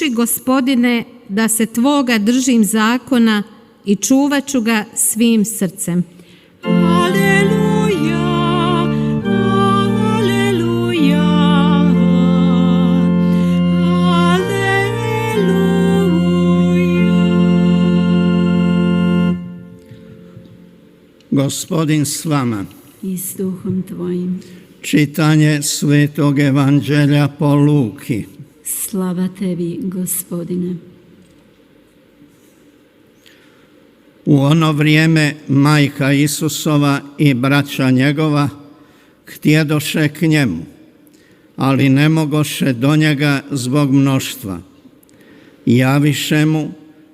Nauči, Gospodine, da se Tvoga držim zakona i čuvat ću ga svim srcem. Aleluja, aleluja, aleluja. Gospodin s vama. I s duhom tvojim. Čitanje Svetog Evanđelja po Luki. Slava tebi, Gospodine. U ono vrijeme majka Isusova i braća njegova htjedoše k njemu, ali ne mogoše do njega zbog mnoštva. Javiše mu,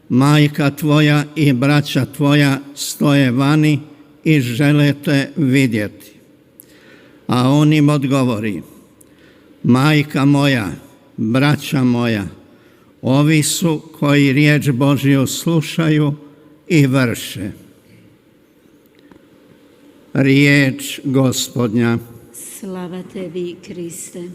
majka tvoja i braća tvoja stoje vani i žele te vidjeti. A on im odgovori, majka moja, braća moja, ovi su koji riječ Božju slušaju i vrše. Riječ Gospodnja. Slava tebi, Kriste.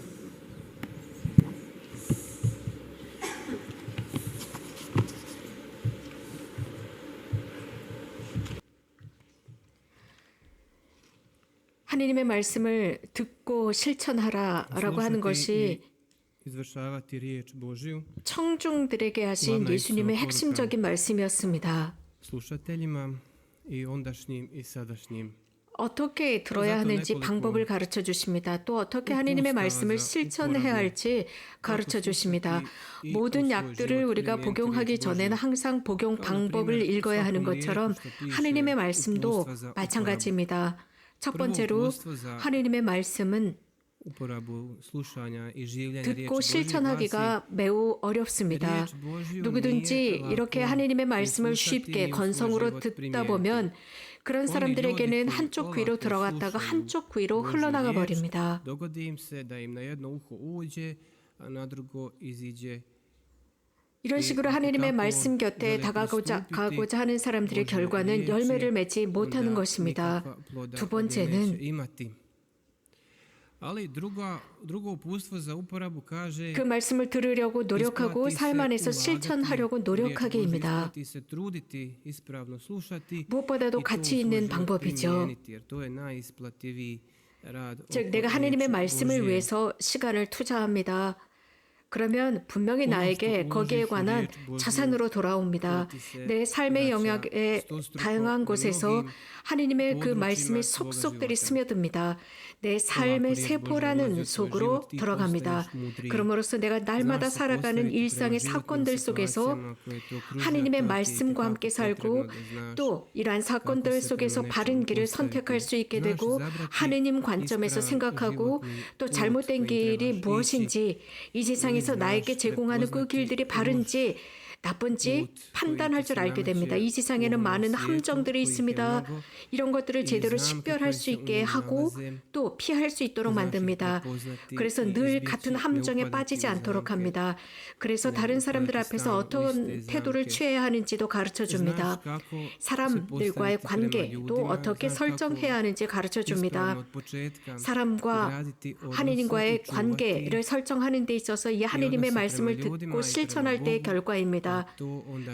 하나님의 말씀을 듣고 실천하라라고 하는 것이 izvršavati riječ Božju 청중들에게 하신 예수님의 핵심적인 말씀이었습니다. slušateljima i ondašnjim i sadašnjim. 어떻게 들어야 하는지 방법을 가르쳐 주십니다. 또 어떻게 하나님의 말씀을 실천해야 할지 가르쳐 주십니다. 모든 약들을 우리가 복용하기 전에는 항상 복용 방법을 읽어야 하는 것처럼 하나님의 말씀도 마찬가지입니다. 첫 번째로 하나님의 말씀은 듣고 실천하기가 매우 어렵습니다. 누구든지 이렇게 하나님의 말씀을 쉽게 건성으로 듣다 보면 그런 사람들에게는 한쪽 귀로 들어갔다가 한쪽 귀로 흘러나가 버립니다. 이런 식으로 하나님의 말씀 곁에 다가가고자 하는 사람들의 결과는 열매를 맺지 못하는 것입니다. 두 번째는 그 말씀을 들으려고 노력하고 삶 안에서 실천하려고 노력하기입니다. 무엇보다도 가치 있는 방법이죠. 즉, 내가 하나님의 말씀을 위해서 시간을 투자합니다. 그러면 분명히 나에게 거기에 관한 자산으로 돌아옵니다. 내 삶의 영역의 다양한 곳에서 하나님의 그 말씀이 속속들이 스며듭니다. 내 삶의 세포라는 속으로 들어갑니다. 그러므로써 내가 날마다 살아가는 일상의 사건들 속에서 하나님의 말씀과 함께 살고 또 이러한 사건들 속에서 바른 길을 선택할 수 있게 되고 하나님 관점에서 생각하고 또 잘못된 길이 무엇인지 이 세상에서 나에게 제공하는 그 길들이 바른지 나쁜지 판단할 줄 알게 됩니다. 이 세상에는 많은 함정들이 있습니다. 이런 것들을 제대로 식별할 수 있게 하고 또 피할 수 있도록 만듭니다. 그래서 늘 같은 함정에 빠지지 않도록 합니다. 그래서 다른 사람들 앞에서 어떤 태도를 취해야 하는지도 가르쳐 줍니다. 사람들과의 관계도 어떻게 설정해야 하는지 가르쳐 줍니다. 사람과 하나님과의 관계를 설정하는 데 있어서 이 하나님의 말씀을 듣고 실천할 때의 결과입니다.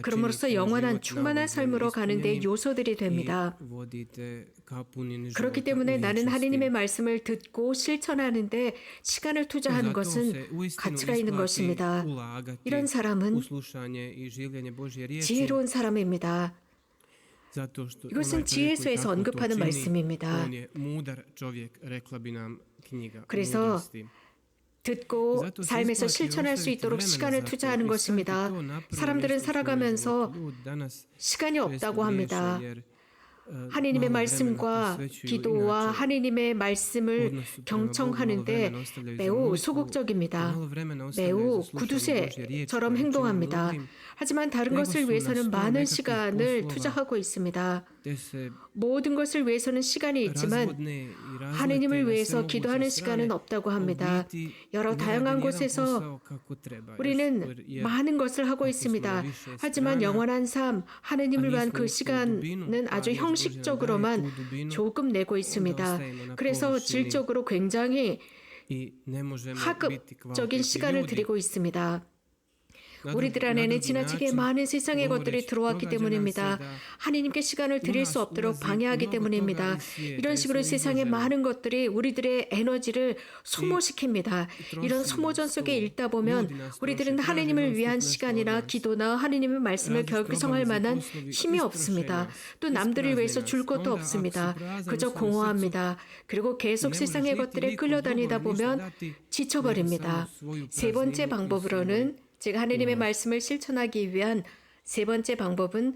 그럼으로써 영원한 충만한 삶으로 가는 데 요소들이 됩니다. 그렇기 때문에 나는 하나님의 말씀을 듣고 실천하는데 시간을 투자하는 것은 가치가 있는 것입니다. 이런 사람은 지혜로운 사람입니다. 이것은 지혜서에서 언급하는 말씀입니다. 그래서 듣고 삶에서 실천할 수 있도록 시간을 투자하는 것입니다. 사람들은 살아가면서 시간이 없다고 합니다. 하나님의 말씀과 기도와 하나님의 말씀을 경청하는데 매우 소극적입니다. 매우 구두쇠처럼 행동합니다. 하지만 다른 것을 위해서는 많은 시간을 투자하고 있습니다. 모든 것을 위해서는 시간이 있지만 하나님을 위해서 기도하는 시간은 없다고 합니다. 여러 다양한 곳에서 우리는 많은 것을 하고 있습니다. 하지만 영원한 삶, 하나님을 위한 그 시간은 아주 형식적으로만 조금 내고 있습니다. 그래서 질적으로 굉장히 하급적인 시간을 들이고 있습니다. 우리들 안에는 지나치게 많은 세상의 것들이 들어왔기 때문입니다. 하나님께 시간을 드릴 수 없도록 방해하기 때문입니다. 이런 식으로 세상의 많은 것들이 우리들의 에너지를 소모시킵니다. 이런 소모전 속에 읽다 보면 우리들은 하나님을 위한 시간이나 기도나 하나님의 말씀을 결성할 만한 힘이 없습니다. 또 남들을 위해서 줄 것도 없습니다. 그저 공허합니다. 그리고 계속 세상의 것들에 끌려다니다 보면 지쳐버립니다. 세 번째 방법으로는 제가 하나님의 말씀을 실천하기 위한 세 번째 방법은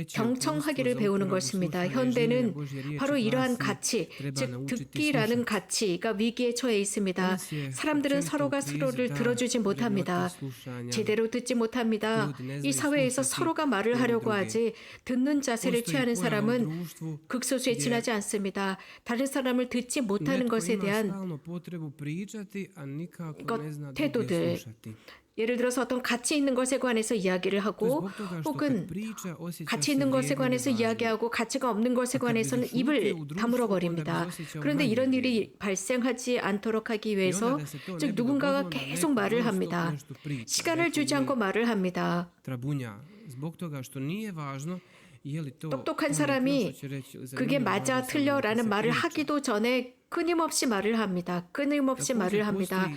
경청하기를 배우는 것입니다. 현대는 바로 이러한 가치, 즉 듣기라는 가치가 위기에 처해 있습니다. 사람들은 서로가 서로를 들어주지 못합니다. 제대로 듣지 못합니다. 이 사회에서 서로가 말을 하려고 하지 듣는 자세를 취하는 사람은 극소수에 지나지 않습니다. 다른 사람을 듣지 못하는 것에 대한 태도들, 예를 들어서 어떤 가치 있는 것에 관해서 이야기를 하고 혹은 가치 있는 것에 관해서 이야기하고 가치가 없는 것에 관해서는 입을 다물어 버립니다. 그런데 이런 일이 발생하지 않도록 하기 위해서 즉 누군가가 계속 말을 합니다. 시간을 주지 않고 말을 합니다. 똑똑한 사람이 그게 맞아 틀려라는 말을 하기도 전에 끊임없이 말을 합니다. 끊임없이 말을 합니다.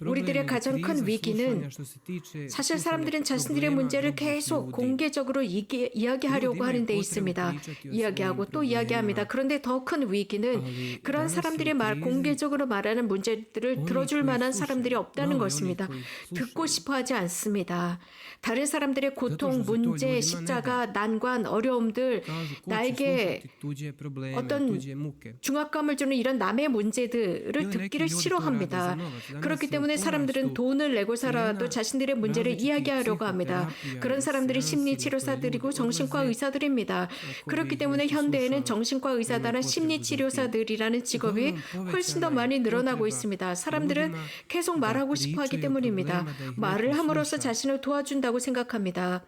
우리들의 가장 큰 위기는 사실 사람들은 자신들의 문제를 계속 공개적으로 이야기하려고 하는 데 있습니다. 이야기하고 또 이야기합니다. 그런데 더 큰 위기는 그런 사람들이 공개적으로 말하는 문제들을 들어줄 만한 사람들이 없다는 것입니다. 듣고 싶어 하지 않습니다. 다른 사람들의 고통, 문제, 십자가, 난관, 어려움들, 나에게 어떤 중압감을 주는 이런 남의 문제들을 듣기를 싫어합니다. 그렇기 때문에 사람들은 돈을 내고서라도 자신들의 문제를 이야기하려고 합니다. 그런 사람들이 심리치료사들이고 정신과 의사들입니다. 그렇기 때문에 현대에는 정신과 의사다나 심리치료사들이라는 직업이 훨씬 더 많이 늘어나고 있습니다. 사람들은 계속 말하고 싶어 하기 때문입니다. 말을 함으로써 자신을 도와준다고 생각합니다.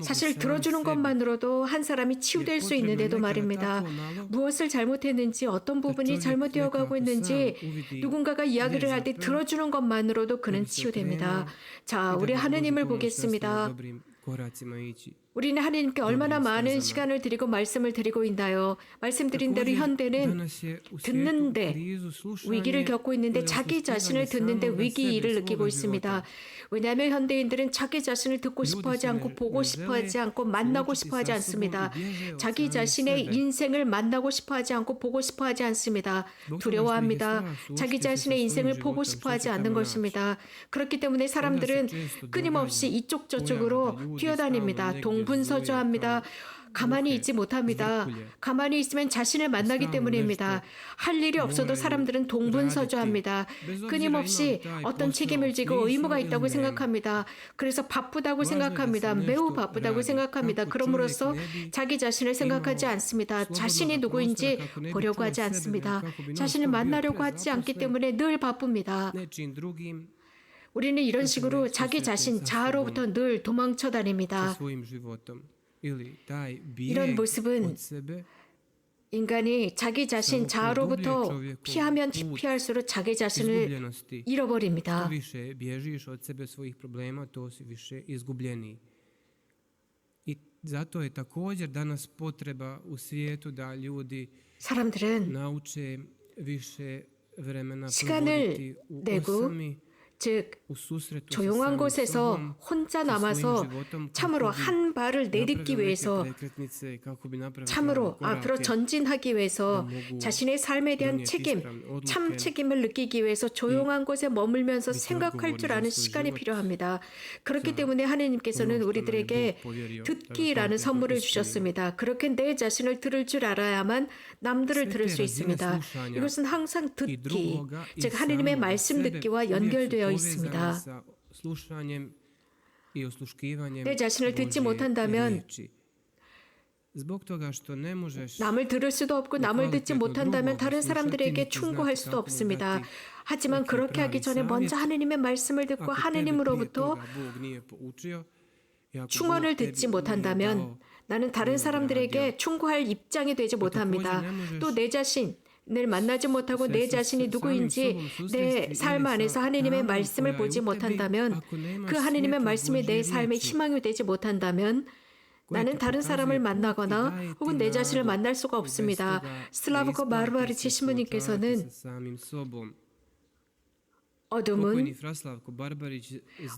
사실 들어주는 것만으로도 한 사람이 치유될 수 있는데도 말입니다. 무엇을 잘못했는지, 어떤 부분이 잘못되어 가고 있는지 누군가가 이야기를 할 때 들어주는 것만으로도 그는 치유됩니다. 자, 우리 하느님을 보겠습니다. 우리는 하나님께 얼마나 많은 시간을 드리고 말씀을 드리고 있나요? 말씀드린 대로 현대는 듣는데 위기를 겪고 있는데 자기 자신을 듣는데 위기를 느끼고 있습니다. 왜냐하면 현대인들은 자기 자신을 듣고 싶어하지 않고 보고 싶어하지 않고 만나고 싶어하지 않습니다. 자기 자신의 인생을 만나고 싶어하지 않고 보고 싶어하지 않습니다. 두려워합니다. 자기 자신의 인생을 보고 싶어하지 않는 것입니다. 그렇기 때문에 사람들은 끊임없이 이쪽 저쪽으로 뛰어다닙니다. 동분서주합니다. 가만히 있지 못합니다. 가만히 있으면 자신을 만나기 때문입니다. 할 일이 없어도 사람들은 동분서주합니다. 끊임없이 어떤 책임을 지고 의무가 있다고 생각합니다. 그래서 바쁘다고 생각합니다. 매우 바쁘다고 생각합니다. 그럼으로써 자기 자신을 생각하지 않습니다. 자신이 누구인지 보려고 하지 않습니다. 자신을 만나려고 하지 않기 때문에 늘 바쁩니다. 우리는 이런 식으로 자기 자신 자아로부터 늘 도망쳐 다닙니다. 이런 모습은 인간이 자기 자신 자아로부터 피하면 피할수록 자기 자신을 잃어버립니다. 사람들은 시간을 내고 즉 조용한 곳에서 혼자 남아서 참으로 한 발을 내딛기 위해서 참으로 앞으로 전진하기 위해서 자신의 삶에 대한 책임, 참 책임을 느끼기 위해서 조용한 곳에 머물면서 생각할 줄 아는 시간이 필요합니다. 그렇기 때문에 하나님께서는 우리들에게 듣기라는 선물을 주셨습니다. 그렇게 내 자신을 들을 줄 알아야만 남들을 들을 수 있습니다. 이것은 항상 듣기, 즉 하나님의 말씀 듣기와 연결되어 있습니다. 내 자신을 듣지 못한다면 남을 들을 수도 없고 남을 듣지 못한다면 다른 사람들에게 충고할 수도 없습니다. 하지만 그렇게 하기 전에 먼저 하나님의 말씀을 듣고 하나님으로부터 충언을 듣지 못한다면 나는 다른 사람들에게 충고할 입장이 되지 못합니다. 또 내 자신, 만나지 못하고 내 자신이 누구인지 내 삶 안에서 하느님의 말씀을 보지 못한다면, 그 하느님의 말씀이 내 삶의 희망이 되지 못한다면 나는 다른 사람을 만나거나 혹은 내 자신을 만날 수가 없습니다. 슬라브코 바르바리치 신부님께서는 어둠은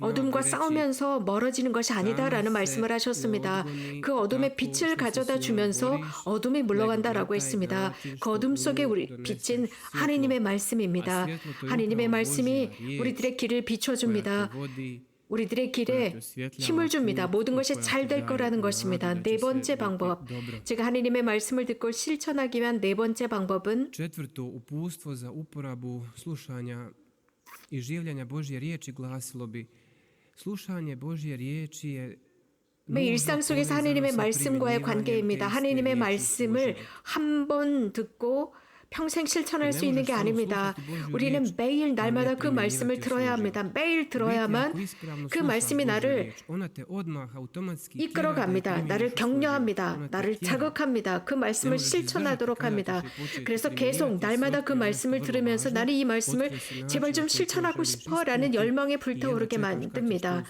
어둠과 싸우면서 멀어지는 것이 아니다라는 말씀을 하셨습니다. 그 어둠에 빛을 가져다 주면서 어둠이 물러간다라고 했습니다. 그 어둠 속에 우리 빛은 하느님의 말씀입니다. 하느님의 말씀이 우리들의 길을 비춰줍니다. 우리들의 길에 힘을 줍니다. 모든 것이 잘 될 거라는 것입니다. 네 번째 방법, 제가 하느님의 말씀을 듣고 실천하기 위한 네 번째 방법은 Četvrto uputstvo za uporabu slušanja i življenja Božje riječi glasilo bi slušanje Božje riječi je 매 일상 속에서 하느님의 말씀과의 관계입니다. 하느님의 말씀을 한 번 듣고 평생 실천할 수 있는 게 아닙니다. 우리는 매일 날마다 그 말씀을 들어야 합니다. 매일 들어야만 그 말씀이 나를 이끌어갑니다. 나를 격려합니다. 나를 자극합니다. 그 말씀을 실천하도록 합니다. 그래서 계속 날마다 그 말씀을 들으면서 나는 이 말씀을 제발 좀 실천하고 싶어라는 열망에 불타오르게 만듭니다.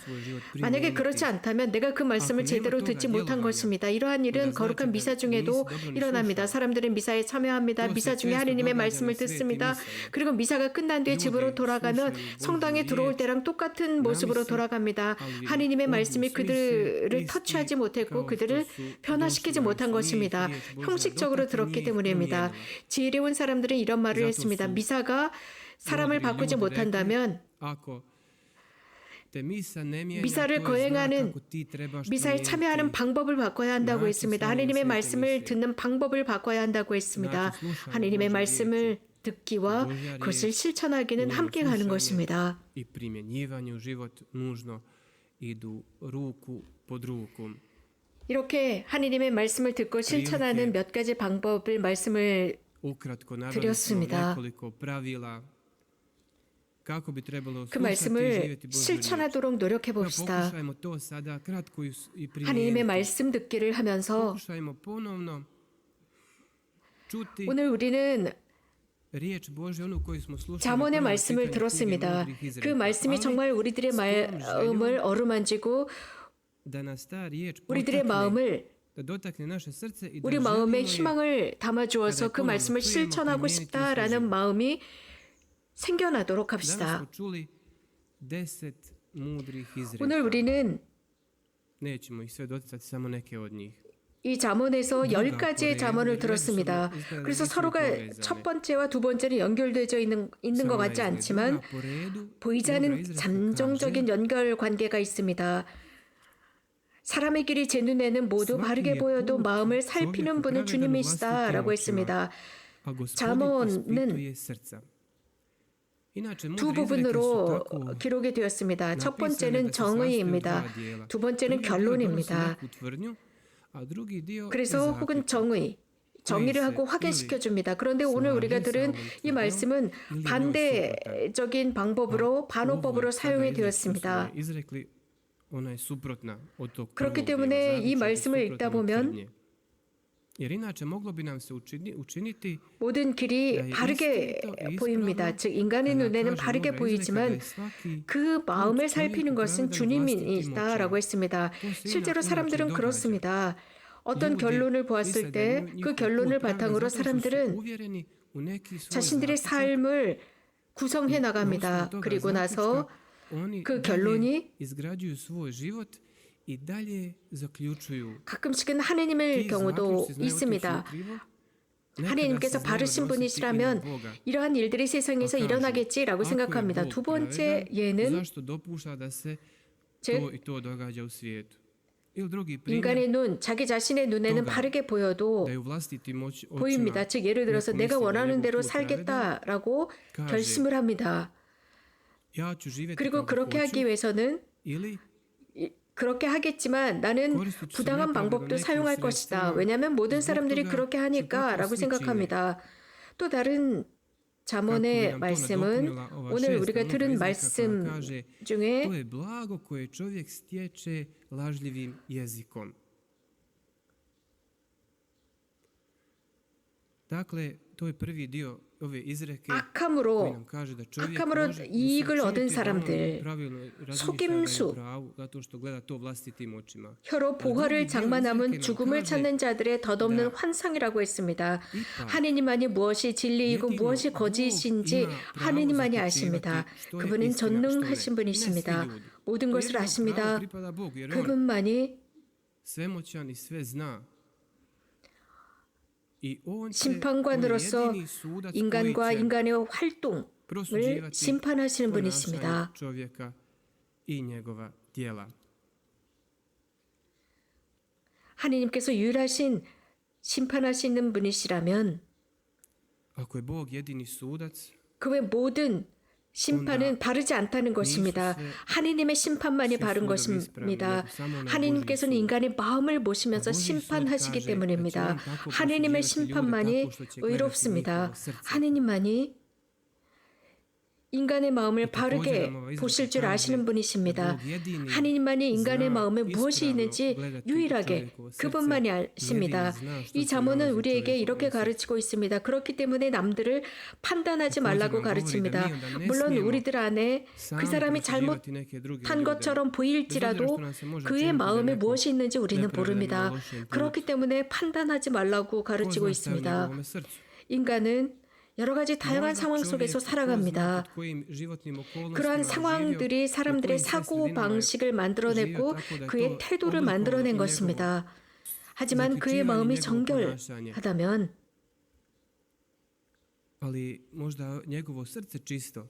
만약에 그렇지 않다면 내가 그 말씀을 제대로 듣지 못한 것입니다. 이러한 일은 거룩한 미사 중에도 일어납니다. 사람들은 미사에 참여합니다. 미사 중에 하느님의 말씀을 듣습니다. 그리고 미사가 끝난 뒤에 집으로 돌아가면 성당에 들어올 때랑 똑같은 모습으로 돌아갑니다. 하느님의 말씀이 그들을 터치하지 못했고 그들을 변화시키지 못한 것입니다. 형식적으로 들었기 때문입니다. 지혜로운 사람들은 이런 말을 했습니다. 미사가 사람을 바꾸지 못한다면 미사를 거행하는, 미사에 참여하는 방법을 바꿔야 한다고 했습니다. 하느님의 말씀을 듣는 방법을 바꿔야 한다고 했습니다. 하느님의 말씀을 듣기와 그것을 실천하기는 함께 가는 것입니다. 이렇게 하느님의 말씀을 듣고 실천하는 몇 가지 방법을 말씀을 드렸습니다. 그 말씀을 실천하도록 노력해 봅시다. 하느님의 말씀 듣기를 하면서 오늘 우리는 잠언의 말씀을 들었습니다. 그 말씀이 정말 우리들의 마음을 어루만지고 우리들의 마음을, 우리 마음에 희망을 담아주어서 그 말씀을 실천하고 싶다라는 마음이 생겨나도록 합시다. 오늘 우리는 이 잠언에서 10가지의 잠언을 들었습니다. 그래서 서로가 첫 번째와 두 번째는 연결되어 있는 것 같지 않지만 보이지 않는 잠정적인 연결관계가 있습니다. 사람의 길이 제 눈에는 모두 바르게 보여도 마음을 살피는 분은 주님이시다라고 했습니다. 잠언은 두 부분으로 기록이 되었습니다. 첫 번째는 정의입니다. 두 번째는 결론입니다. 그래서 혹은 정의를 하고 확인시켜 줍니다. 그런데 오늘 우리가 들은 이 말씀은 반대적인 방법으로, 반어법으로 사용이 되었습니다. 그렇기 때문에 이 말씀을 읽다 보면 모든 길이 바르게 보입니다. 즉 인간의 눈에는 바르게 보이지만 그 마음을 살피는 것은 주님이시다라고 했습니다. 실제로 사람들은 그렇습니다. 어떤 결론을 보았을 때 그 결론을 바탕으로 사람들은 자신들의 삶을 구성해 나갑니다. 그리고 나서 그 결론이 가끔씩은 하느님의 경우도 있습니다. 하느님께서 바르신 분이시라면 이러한 일들이 세상에서 일어나겠지라고 생각합니다. 두 번째 예는 즉 인간의 눈, 자기 자신의 눈에는 바르게 보여도 보입니다. 즉 예를 들어서 내가 원하는 대로 살겠다라고 결심을 합니다. 그리고 그렇게 하기 위해서는 그렇게 하겠지만 나는 부당한 방법도 사용할 것이다. 왜냐하면 모든 사람들이 그렇게 하니까 라고 생각합니다. 또 다른 잠언의 말씀은 오늘 우리가 들은 말씀 중에 to je prvi dio ove izreke koji 악함으로 nam kaže da čovjek 악함으로 može 이익을 얻은 usrećiti da on 사람들, pravilno razmišlja 속임수, da je u pravu zato što gleda to vlastitim očima. 혀로 보화를 장만함은 죽음을 찾는 자들의 덧없는 환상이라고 했습니다. 하느님만이 무엇이 진리이고 무엇이 거짓인지 하느님만이 아십니다. 그분은 전능하신 분이십니다. 모든 것을 아십니다. 그분만이 svemoćan i sve zna. I on će, 심판관으로서 on je jedini sudac 인간과 koji će 인간의 활동을 prosuđivati 심판하시는 분이십니다. ponašanje čovjeka i njegova djela. 하느님께서 유일하신 심판하시는 분이시라면 Ako je Bog jedini sudac, 그 외 모든 심판은 바르지 않다는 것입니다. 하느님의 심판만이 바른 것입니다. 하느님께서는 인간의 마음을 보시면서 심판하시기 때문입니다. 하느님의 심판만이 의롭습니다. 하느님만이 인간의 마음을 바르게 보실 줄 아시는 분이십니다. 하느님만이 인간의 마음에 무엇이 있는지 유일하게 그분만이 아십니다. 이 잠언은 우리에게 이렇게 가르치고 있습니다. 그렇기 때문에 남들을 판단하지 말라고 가르칩니다. 물론 우리들 안에 그 사람이 잘못한 것처럼 보일지라도 그의 마음에 무엇이 있는지 우리는 모릅니다. 그렇기 때문에 판단하지 말라고 가르치고 있습니다. 인간은 여러 가지 다양한 상황 속에서 살아갑니다. 그러한 상황들이 사람들의 사고 방식을 만들어냈고 그의 태도를 만들어낸 것입니다. 하지만 그의 마음이 정결하다면 ali možda njegovo srce čisto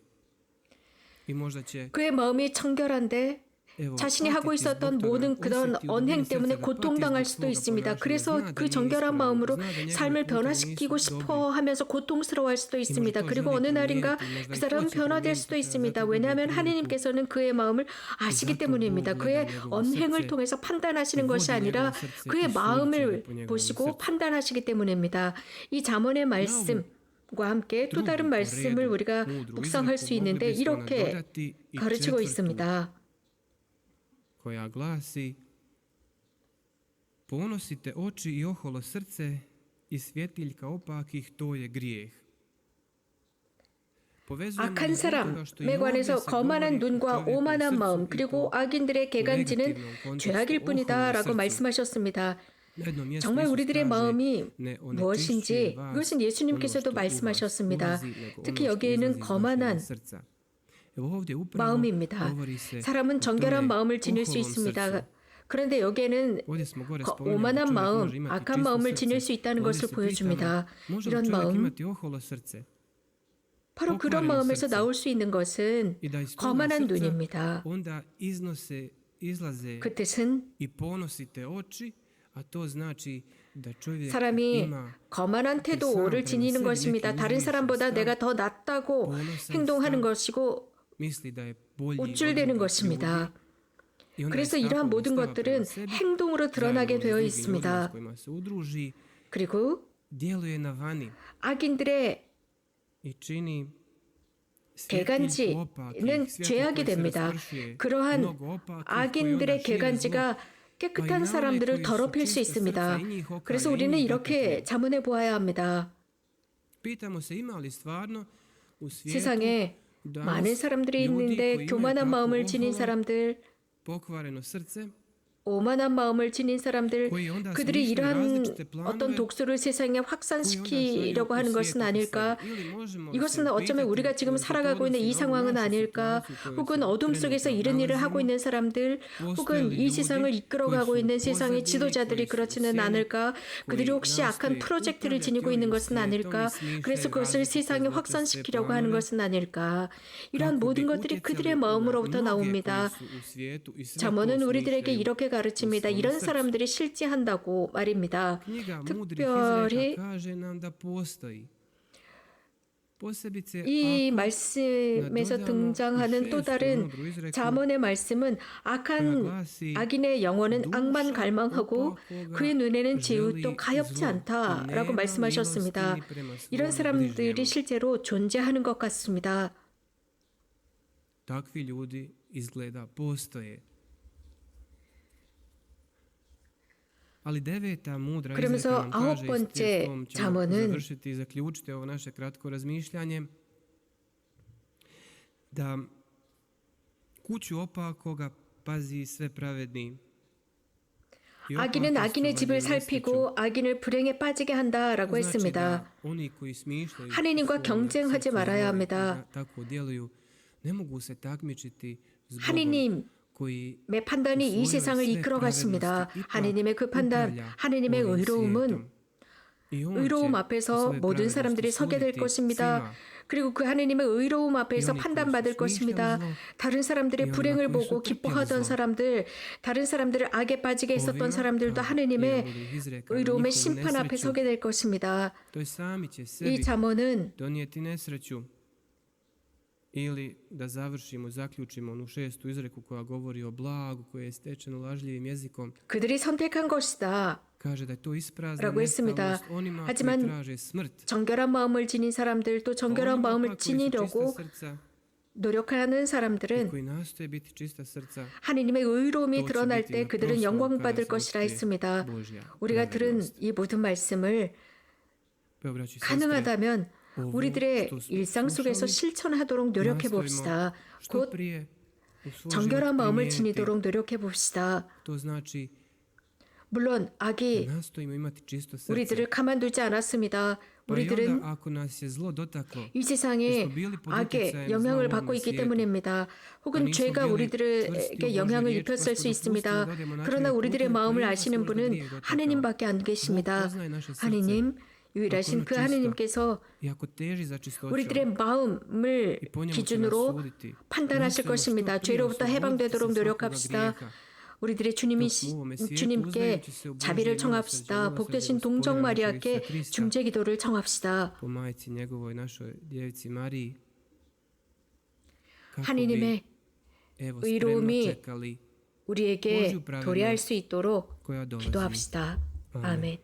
i možda će 그의 마음이 청결한데 자신이 하고 있었던 모든 그런 언행 때문에 고통당할 수도 있습니다. 그래서 그 정결한 마음으로 삶을 변화시키고 싶어 하면서 고통스러워할 수도 있습니다. 그리고 어느 날인가 그 사람은 변화될 수도 있습니다. 왜냐하면 하느님께서는 그의 마음을 아시기 때문입니다. 그의 언행을 통해서 판단하시는 것이 아니라 그의 마음을 보시고 판단하시기 때문입니다. 이 잠언의 말씀과 함께 또 다른 말씀을 우리가 묵상할 수 있는데 이렇게 가르치고 있습니다. koja glasi: Ponosite oči i oholo srce i svjetiljka opakih, to je grijeh. 악한 사람에 관해서 거만한 눈과 오만한 마음 그리고 악인들의 개간지는 죄악일 뿐이다 라고 말씀하셨습니다. 정말 우리들의 마음이 무엇인지 그것은 예수님께서도 말씀하셨습니다. 특히 여기에는 거만한 마음입니다. 사람은 정결한 마음을 지닐 수 있습니다. 그런데 여기에는 오만한 마음, 악한 마음을 지닐 수 있다는 것을 보여줍니다. 이런 마음, 바로 그런 마음에서 나올 수 있는 것은 거만한 눈입니다. 그 뜻은 사람이 거만한 태도를 지니는 것입니다. 다른 사람보다 내가 더 낫다고 행동하는 것이고 우쭐대는 것입니다. 그래서 이러한 모든 것들은 행동으로 드러나게 되어 있습니다. 그리고 악인들의 개간지는 죄악이 됩니다. 그러한 악인들의 개간지가 깨끗한 사람들을 더럽힐 수 있습니다. 그래서 우리는 이렇게 자문해 보아야 합니다. 세상에 많은 사람들이 있는데 교만한 마음을 지닌 사람들, 오만한 마음을 지닌 사람들, 그들이 이러한 어떤 독소를 세상에 확산시키려고 하는 것은 아닐까? 이것은 어쩌면 우리가 지금 살아가고 있는 이 상황은 아닐까? 혹은 어둠 속에서 이런 일을 하고 있는 사람들, 혹은 이 세상을 이끌어가고 있는 세상의 지도자들이 그렇지는 않을까? 그들이 혹시 악한 프로젝트를 지니고 있는 것은 아닐까? 그래서 그것을 세상에 확산시키려고 하는 것은 아닐까? 이러한 모든 것들이 그들의 마음으로부터 나옵니다. 잠언은 우리들에게 이렇게 가르칩니다. 이런 사람들이 실제한다고 말입니다. 특별히 이 말씀에서 등장하는 또 다른 잠언의 말씀은 악인의 영혼은 악만 갈망하고 그의 눈에는 죄도 가엾지 않다라고 말씀하셨습니다. 이런 사람들이 실제로 존재하는 것 같습니다. Takvi ljudi izgleda postoje. Ali deveta mudra 그러면서 izreka nam 아홉 kaže, i s 번째 tom ćemo 잠언은 završiti i zaključiti ovo naše kratko razmišljanje, da kuću opakoga pazi sve pravedni. I 악인은 opake 악인의 su 집을 valjda 살피고 악인을 불행에 빠지게 한다라고 znači 했습니다. da oni koji smišljaju 하느님과 u svom 경쟁하지 srcu 말아야 zlo i 합니다. tako djeluju, ne mogu se takmičiti s Bogom 하느님의 koji 판단이 이 usvojio 세상을 sve 이끌어 가십니다. pravednosti, ipak 하느님의 그 판단, upravlja 하느님의 ovim 의로움은 svijetom. I on 의로움 će 앞에서 svoje 모든 pravednosti 사람들이 서게 될 suditi 것입니다. svima. 그리고 그 하느님의 의로움 앞에서 이혼이 판단받을 그리스도 것입니다. 스미시아로 다른 사람들의 이혼이 불행을 그리스도 보고 기뻐하던 뜻대로 사람들, 다른 사람들을 악에 빠지게 했었던 Ovima 사람들도 kao 하느님의 Ironovih izreka na 의로움의 njihovu 심판 앞에 nesreću, 서게 될 것입니다. to je sami će 이 sebi 잠언은 donijeti nesreću. Ili da završimo, zaključimo onu 6. izreku koja govori o blagu koje je stečeno lažljivim jezikom. 그들이 선택한 것이다. Kaže da je to isprazna 라고 했습니다. nestalnost onima koji 하지만 traže smrt. 정결한 마음을 지닌 사람들 또 정결한 Onima 마음을 pak koji su čista 지니려고 srca 노력하는 i 사람들은 koji nastoje biti čista srca, 하느님의 의로움이 또 드러날 지biti 때 na 그들은 proslavu 영광받을 kada se 것이라 otkrije 했습니다. Božja 우리가 들은 pravednost. 이 모든 말씀을 Pa, braći i sestre, 가능하다면 ovo 우리들의 što 일상 속에서 slušali, 실천하도록 노력해 봅시다. nastojimo što 곧 prije u svoj život 정결한 마음을 primijeniti. 지니도록 노력해 봅시다. To znači 물론 악이 nastojimo imati čisto srce. 우리들을 가만두지 않았습니다. Pa i 우리들은 onda ako nas je zlo dotaklo, 이 세상에 악의 영향을 받고 있기 때문입니다. 혹은 죄가 우리들에게 영향을 입혔을 수 있습니다. 그러나 우리들의 마음을 아시는 분은 하느님밖에 안 계십니다. 하느님, 유일하신 그 하느님께서 i ako teži za čistoćom, 우리들의 마음을 기준으로 판단하실 것입니다. 죄로부터 해방되도록 노력합시다. 우리들의 주님께 자비를 청합시다. 복되신 동정 마리아께 중재 기도를 청합시다. po majci njegovoj našoj djevici Mariji, kako bi 하느님의 evo spremno 의로움이 čekali 우리에게 도래할 수 있도록 koja dolazi. 기도합시다. 아멘.